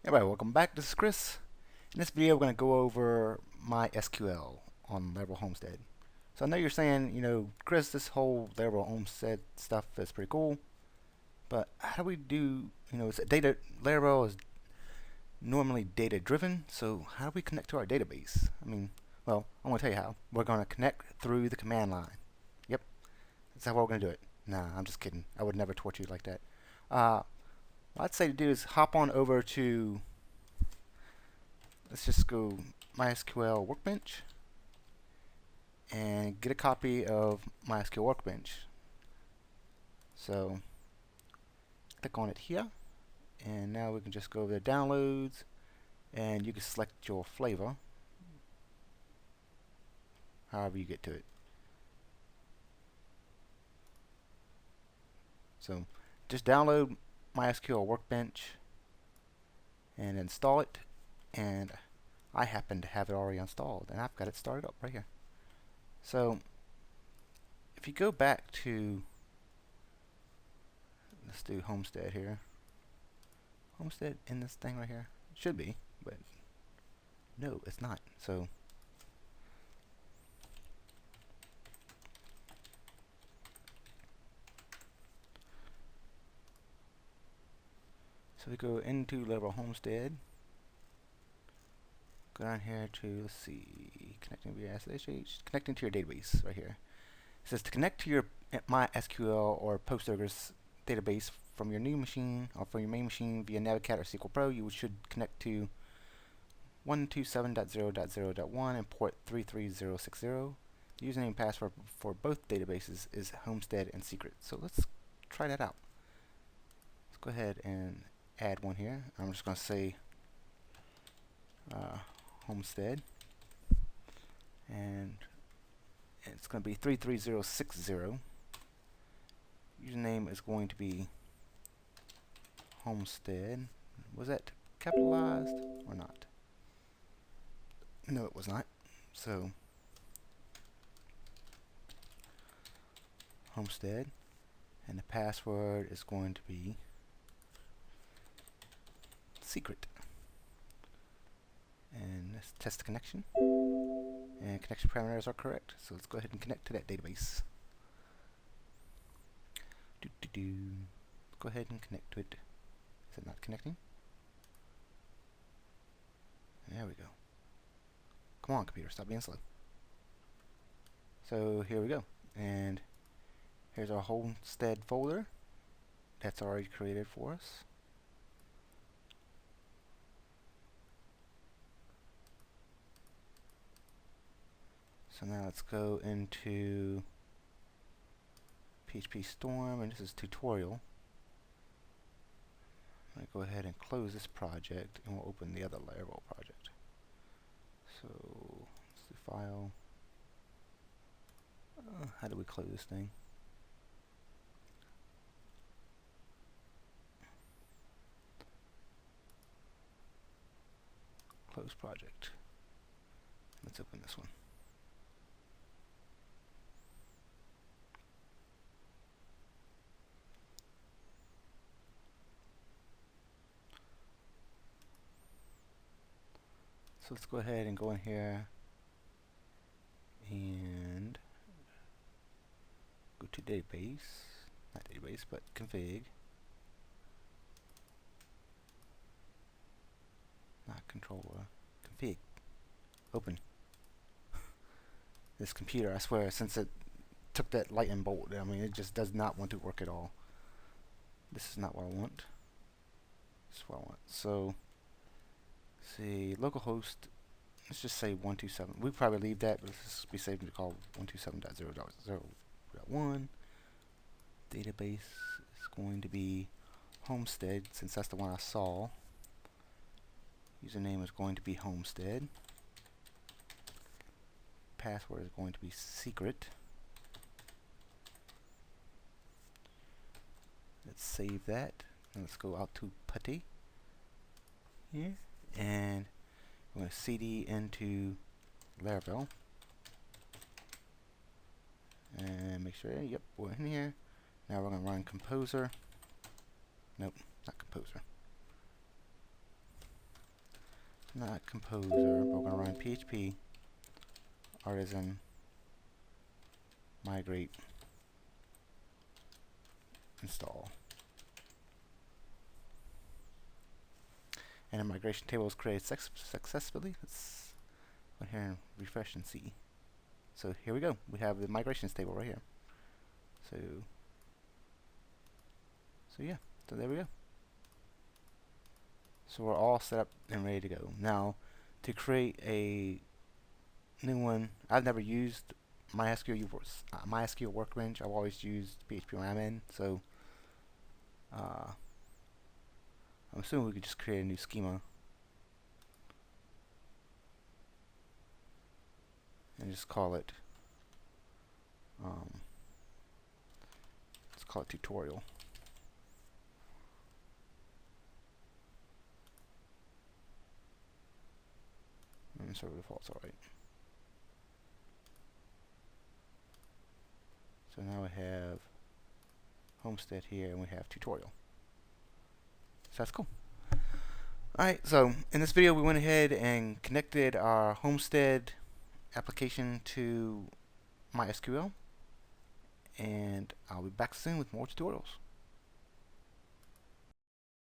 Everybody, welcome back. This is Chris. In this video, we're going to go over MySQL on Laravel Homestead. So I know you're saying, Chris, this whole Laravel Homestead stuff is pretty cool, but how do we do, it's data, Laravel is normally data driven, so how do we connect to our database? Well, I'm going to tell you how. We're going to connect through the command line. Yep, that's how we're going to do it. Nah, I'm just kidding. I would never torture you like that. What I'd say to do is hop on over to, let's just go MySQL Workbench and get a copy of MySQL Workbench. So click on it here, and now we can just go over to downloads, and you can select your flavor, however you get to it. So just download MySQL Workbench and install it, and I happen to have it already installed, and I've got it started up right here. So if you go back to, let's do Homestead here. Homestead in this thing right here? It should be, but no, it's not. So we go into Laravel Homestead. Go down here to, let's see, connecting via SSH, connecting to your database right here. It says to connect to your MySQL or Postgres database from your new machine or from your main machine via Navicat or SQL Pro, you should connect to 127.0.0.1 and port 33060. The username and password for both databases is Homestead and Secret. So let's try that out. Let's go ahead and add one here. I'm just going to say Homestead, and it's going to be 33060. Username is going to be Homestead. Was that capitalized or not? No, it was not. So Homestead, and the password is going to be Secret. And let's test the connection. And connection parameters are correct. So let's go ahead and connect to that database. Go ahead and connect to it. Is it not connecting? There we go. Come on, computer, stop being slow. So here we go. And here's our Homestead folder that's already created for us. So now let's go into PHP Storm, and this is tutorial. I'm going to go ahead and close this project, and we'll open the other Laravel project. So let's do file. How do we close this thing? Close project. Let's open this one. So let's go ahead and go in here and go to database, not database, but config, not controller, config, open. This computer, I swear, since it took that lightning bolt, it just does not want to work at all. This is not what I want. This is what I want. So see, localhost, let's just say 127. We probably leave that, but let's just be safe to call 127.0.0.1. Database is going to be Homestead, since that's the one I saw. Username is going to be Homestead. Password is going to be Secret. Let's save that. And let's go out to Putty here, and we're going to cd into Laravel and make sure, yep, we're in here. Now we're going to run Composer. Nope, not Composer. not composer, but we're going to run php artisan migrate install. And a migration table is created successfully. Let's go here and refresh and see. So here we go. We have the migrations table right here. So yeah. So there we go. So we're all set up and ready to go. Now, to create a new one, I've never used MySQL Workbench. I've always used PHP when I'm in. So I'm assuming we could just create a new schema and just call it let's call it tutorial. And server default's alright. So now we have Homestead here and we have tutorial. So that's cool. Alright, so in this video we went ahead and connected our Homestead application to MySQL, and I'll be back soon with more tutorials.